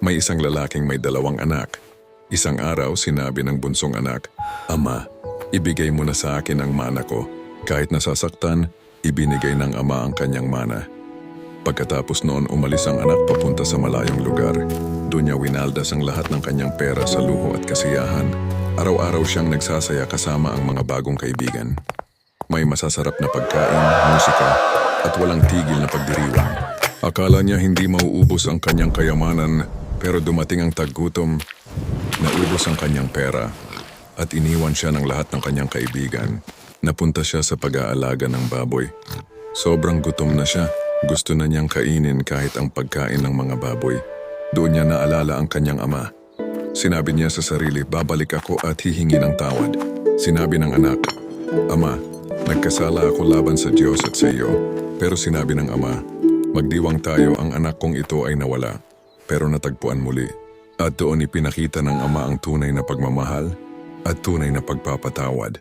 May isang lalaking may 2 anak. Isang araw sinabi ng bunsong anak, "Ama, ibigay mo na sa akin ang mana ko." Kahit nasasaktan, ibinigay ng ama ang kanyang mana. Pagkatapos noon umalis ang anak papunta sa malayong lugar. Doon niya winaldas ang lahat ng kanyang pera sa luho at kasiyahan. Araw-araw siyang nagsasaya kasama ang mga bagong kaibigan. May masasarap na pagkain, musika, at walang tigil na pagdiriwang. Akala niya hindi mauubos ang kanyang kayamanan, pero dumating ang taggutom. Naubos ang kanyang pera at iniwan siya ng lahat ng kanyang kaibigan. Napunta siya sa pag-aalaga ng baboy. Sobrang gutom na siya. Gusto na niyang kainin kahit ang pagkain ng mga baboy. Doon niya naalala ang kanyang ama. Sinabi niya sa sarili, "Babalik ako at hihingi ng tawad." Sinabi ng anak, "Ama, nagkasala ako laban sa Diyos at sa iyo." Pero sinabi ng ama, "Magdiwang tayo, ang anak kong ito ay nawala." Pero natagpuan muli. At doon ipinakita ng ama ang tunay na pagmamahal at tunay na pagpapatawad.